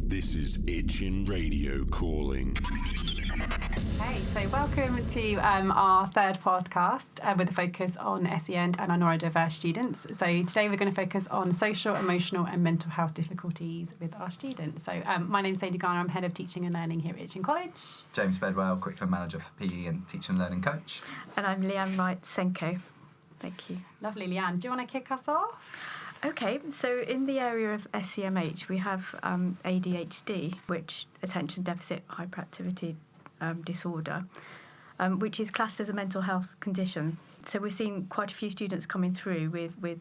This is Itchin Radio calling. Hey, so welcome to our third podcast with a focus on SEN and our neurodiverse students. So today we're going to focus on social, emotional and mental health difficulties with our students. So my name's Sadie Garner, I'm Head of Teaching and Learning here at Itchin College. James Bedwell, Curriculum Manager for PE and Teaching and Learning Coach. And I'm Leanne Wright-Senko. Thank you. Lovely, Leanne. Do you want to kick us off? Okay, so in the area of SEMH, we have ADHD, which attention deficit hyperactivity disorder, which is classed as a mental health condition. So we're seeing quite a few students coming through with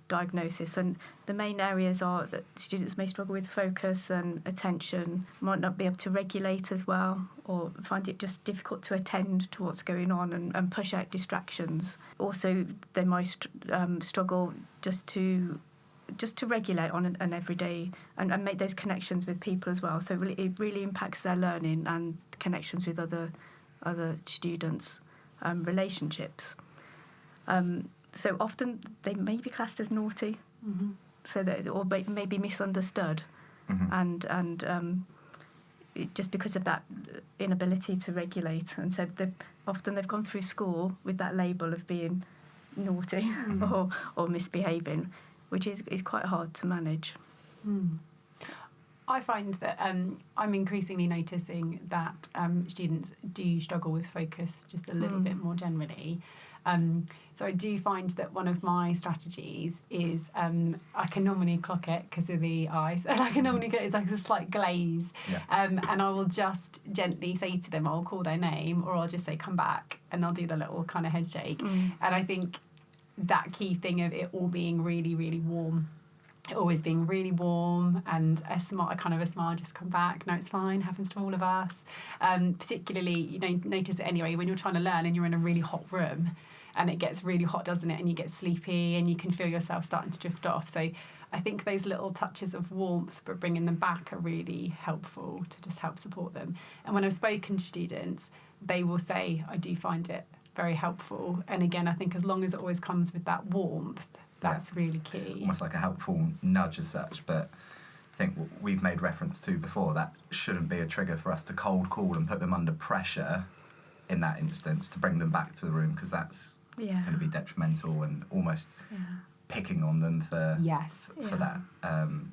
diagnosis, and the main areas are that students may struggle with focus and attention, might not be able to regulate as well, or find it just difficult to attend to what's going on and push out distractions. Also, they might struggle just to regulate on an everyday and make those connections with people as well. So it really impacts their learning and connections with other students, relationships. So often they may be classed as naughty, so that or may be misunderstood, and just because of that inability to regulate, and so they've gone through school with that label of being naughty or misbehaving, which is quite hard to manage. I find that I'm increasingly noticing that students do struggle with focus just a little bit more generally. So I do find that one of my strategies is I can normally clock it because of the eyes, and I can normally get it's like a slight glaze, and I will just gently say to them, I'll call their name, or I'll just say come back, and they'll do the little kind of head shake. And I think that key thing of it all being really, really warm, always being really warm, and a smile just come back, no, it's fine, happens to all of us. Particularly, notice it anyway when you're trying to learn and you're in a really hot room and it gets really hot, doesn't it? And you get sleepy and you can feel yourself starting to drift off. So I think those little touches of warmth, but bringing them back, are really helpful to just help support them. And when I've spoken to students, they will say, I do find it very helpful. And again, I think as long as it always comes with that warmth, that's really key. Almost like a helpful nudge as such, but I think what we've made reference to before, that shouldn't be a trigger for us to cold call and put them under pressure in that instance to bring them back to the room, because that's going to be detrimental and almost picking on them for that.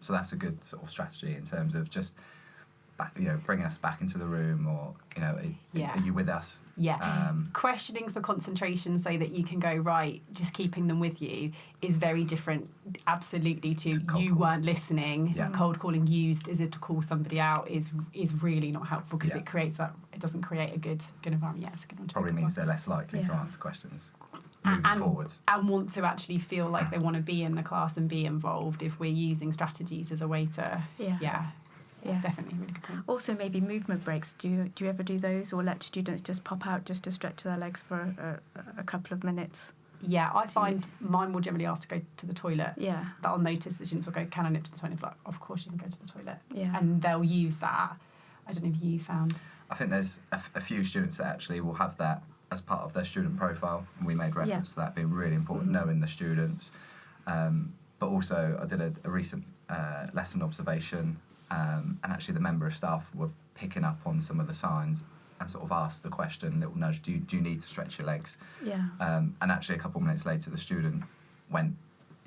So that's a good sort of strategy in terms of just bringing us back into the room, or are you with us? Questioning for concentration so that you can go right, just keeping them with you is very different absolutely to you weren't listening. Cold calling used as to call somebody out is really not helpful, because it creates that, it doesn't create a good environment. It's a good one to probably means they're less likely to answer questions moving forwards, and want to actually feel like they want to be in the class and be involved if we're using strategies as a way to definitely, really good point. Also, maybe movement breaks. Do you ever do those, or let students just pop out just to stretch their legs for a couple of minutes? Yeah, I find mine will generally ask to go to the toilet. Yeah. But I'll notice the students will go, can I nip to the toilet? Like, of course you can go to the toilet. Yeah. And they'll use that. I don't know if you found. I think there's a few students that actually will have that as part of their student profile, and we made reference to that being really important, knowing the students. But also, I did a recent lesson observation, and actually the member of staff were picking up on some of the signs and sort of asked the question, little nudge, do you need to stretch your legs? And actually a couple of minutes later the student went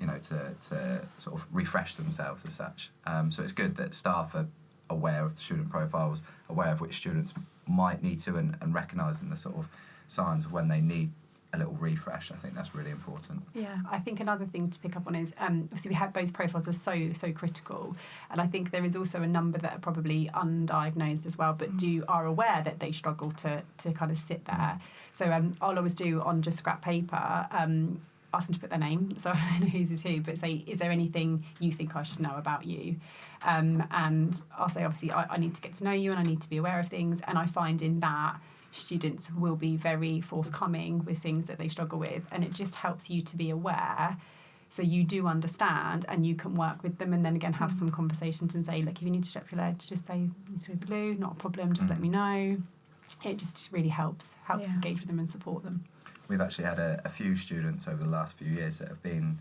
to sort of refresh themselves as such. So it's good that staff are aware of the student profiles, aware of which students might need to, and recognising the sort of signs of when they need a little refresh. I think that's really important. Yeah, I think another thing to pick up on is obviously we had those profiles are so critical, and I think there is also a number that are probably undiagnosed as well, but are aware that they struggle to kind of sit there. So I'll always do on just scrap paper, ask them to put their name, so I don't know whose is who, but say, is there anything you think I should know about you? And I'll say, obviously, I need to get to know you and I need to be aware of things, and I find in that students will be very forthcoming with things that they struggle with, and it just helps you to be aware so you do understand and you can work with them, and then again have some conversations and say, look, if you need to stretch your legs, just say it's with glue, not a problem, just let me know. It just really helps engage with them and support them. We've actually had a few students over the last few years that have been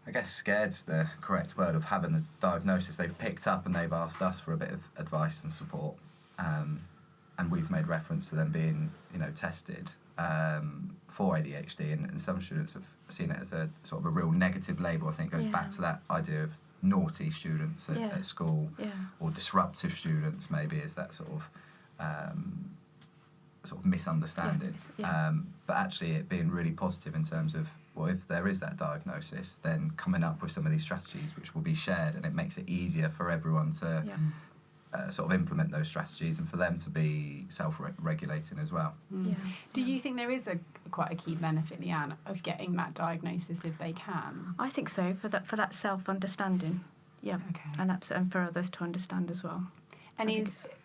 I guess scared's the correct word, of having the diagnosis. They've picked up and they've asked us for a bit of advice and support, and we've made reference to them being, tested for ADHD, and some students have seen it as a sort of a real negative label. I think it goes back to that idea of naughty students at school, or disruptive students maybe, is that sort of misunderstanding. But actually it being really positive in terms of, well, if there is that diagnosis, then coming up with some of these strategies which will be shared, and it makes it easier for everyone to sort of implement those strategies, and for them to be self-regulating as well. Do you think there is quite a key benefit, Leanne, of getting that diagnosis if they can? I think so, for that self-understanding, and for others to understand as well. And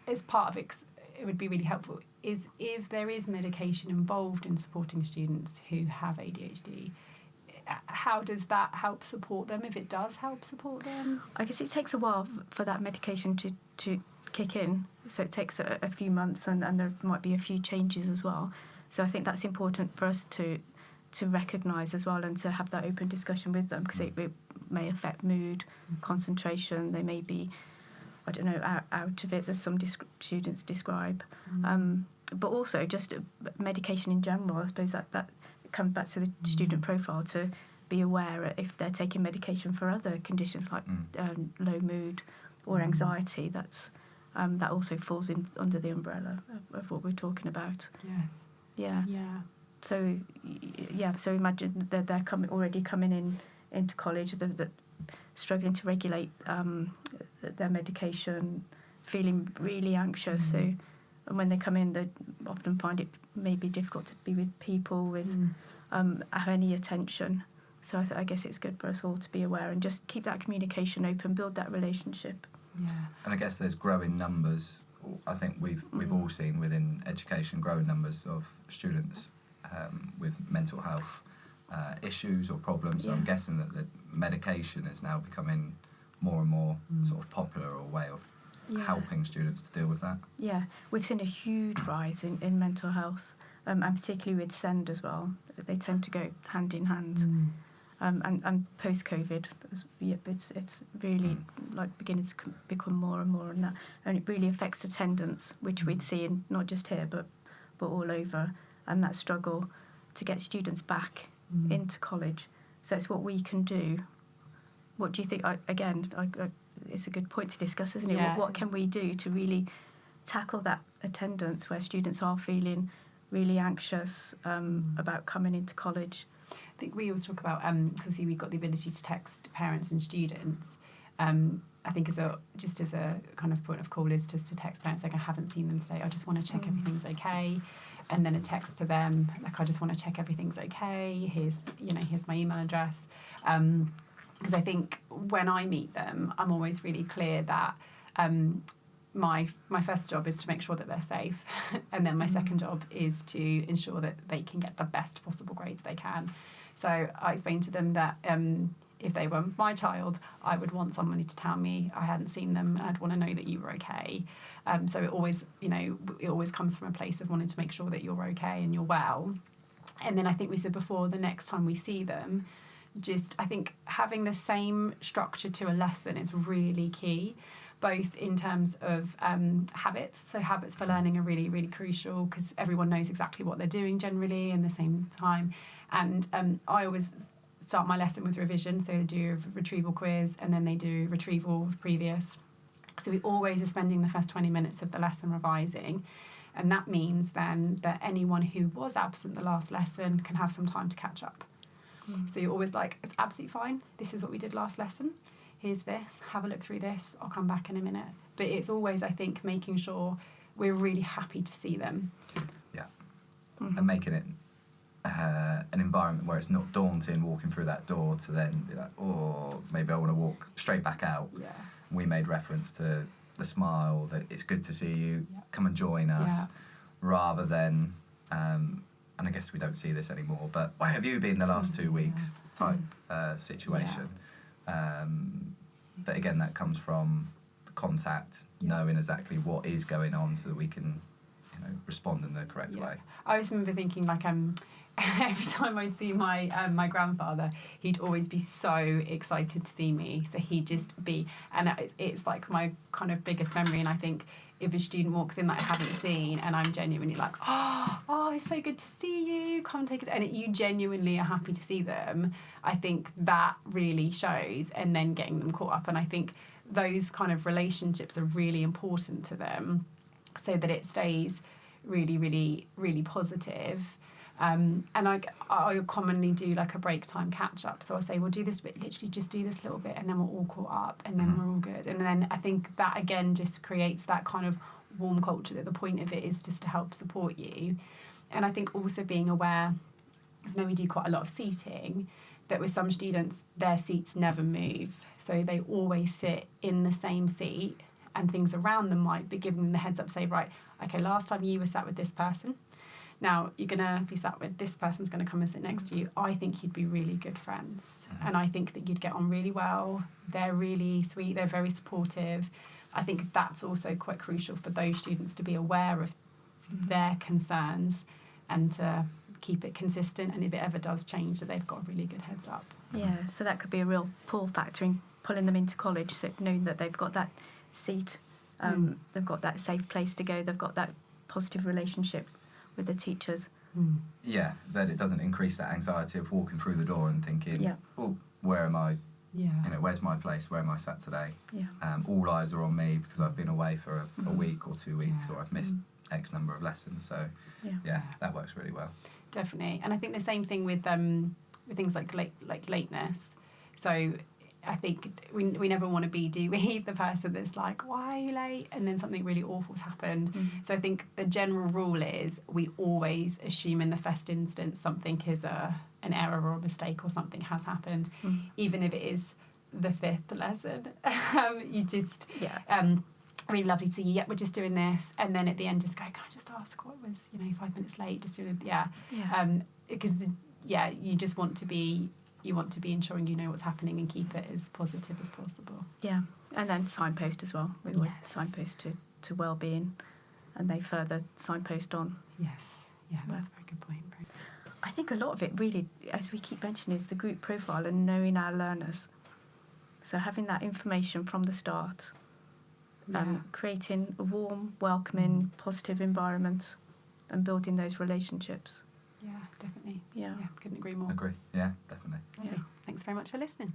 as part of it would be really helpful, is if there is medication involved in supporting students who have ADHD, how does that help support them, if it does help support them? I guess it takes a while for that medication to kick in, so it takes a few months, and there might be a few changes as well. So I think that's important for us to recognise as well, and to have that open discussion with them, because it may affect mood, concentration. They may be, I don't know, out of it, as some students describe. But also just medication in general. I suppose that comes back to the student profile, to be aware if they're taking medication for other conditions like low mood or anxiety. That also falls under the umbrella of what we're talking about. Yes. Yeah. So imagine that they're already coming into college, that struggling to regulate their medication, feeling really anxious. So, and when they come in, they often find it maybe difficult to be with people with have any attention. So I guess it's good for us all to be aware and just keep that communication open, build that relationship. Yeah. And I guess there's growing numbers. I think we've all seen within education growing numbers of students with mental health issues or problems. So I'm guessing that the medication is now becoming more and more sort of popular, or a way of helping students to deal with that. Yeah, we've seen a huge rise in mental health, and particularly with SEND as well. They tend to go hand in hand. And post-COVID, it's really like beginning to become more and more, and it really affects attendance, which we'd see in not just here but all over, and that struggle to get students back into college. So it's what we can do. What do you think? It's a good point to discuss, isn't it? Yeah. What can we do to really tackle that attendance where students are feeling really anxious about coming into college? I think we always talk about, obviously we've got the ability to text parents and students. I think as a kind of point of call is just to text parents like, I haven't seen them today, I just want to check everything's okay. And then a text to them, like, I just want to check everything's okay, here's my email address. Because I think when I meet them, I'm always really clear that my first job is to make sure that they're safe, and then my second job is to ensure that they can get the best possible grades they can. So I explained to them that if they were my child, I would want somebody to tell me I hadn't seen them, and I'd want to know that you were okay. So it always comes from a place of wanting to make sure that you're okay and you're well. And then I think we said before, the next time we see them, I think having the same structure to a lesson is really key, both in terms of habits. So habits for learning are really, really crucial, because everyone knows exactly what they're doing generally in the same time. And I always start my lesson with revision. So they do a retrieval quiz, and then they do retrieval previous. So we always are spending the first 20 minutes of the lesson revising. And that means then that anyone who was absent the last lesson can have some time to catch up. So you're always like, it's absolutely fine. This is what we did last lesson. Here's this. Have a look through this. I'll come back in a minute. But it's always, I think, making sure we're really happy to see them. Yeah. And making it an environment where it's not daunting walking through that door to then be like, oh, maybe I want to walk straight back out. Yeah. We made reference to the smile, that it's good to see you, come and join us, rather than... and I guess we don't see this anymore, but where have you been the last 2 weeks type situation. But again, that comes from the contact, knowing exactly what is going on so that we can respond in the correct way. I always remember thinking, like, every time I'd see my grandfather, he'd always be so excited to see me. So he'd just be, and it's like my kind of biggest memory. And I think if a student walks in that I haven't seen, and I'm genuinely like, oh, it's so good to see you. Come take it, and you genuinely are happy to see them. I think that really shows, and then getting them caught up. And I think those kind of relationships are really important to them, so that it stays really, really, really positive. And I commonly do like a break time catch up. So I'll say, we'll do this bit, literally just do this little bit, and then we're all caught up, and then we're all good. And then I think that again just creates that kind of warm culture, that the point of it is just to help support you. And I think also being aware, because I know we do quite a lot of seating, that with some students, their seats never move. So they always sit in the same seat, and things around them might be giving them the heads up, say, right, okay, last time you were sat with this person, now you're going to be sat with this person's going to come and sit next to you. I think you'd be really good friends. And I think that you'd get on really well. They're really sweet. They're very supportive. I think that's also quite crucial for those students to be aware of their concerns and to keep it consistent. And if it ever does change, that they've got a really good heads up. Yeah, so that could be a real pull factor in pulling them into college, so knowing that they've got that seat, they've got that safe place to go, they've got that positive relationship with the teachers. Yeah, that it doesn't increase that anxiety of walking through the door and thinking, oh, where am I? Yeah. You know, where's my place? Where am I sat today? Yeah. All eyes are on me because I've been away for a week or 2 weeks, or I've missed X number of lessons. So, yeah, that works really well. Definitely. And I think the same thing with things like lateness. So I think we never want to be, do we, the person that's like, why are you late? And then something really awful's happened. So I think the general rule is we always assume in the first instance something is an error or a mistake, or something has happened, even if it is the 5th lesson. You just, really lovely to see you. Yeah, we're just doing this. And then at the end, just go, can I just ask what was, 5 minutes late? Just doing, because, you just want to be, ensuring you know what's happening and keep it as positive as possible. Yeah, and then signpost as well. We would signpost to well-being, and they further signpost on. Yes, yeah, that's a very good point. I think a lot of it really, as we keep mentioning, is the group profile and knowing our learners. So having that information from the start, creating a warm, welcoming, positive environment, and building those relationships. Yeah, definitely. Yeah, couldn't agree more. Agree. Yeah, definitely. Yeah. Thanks very much for listening.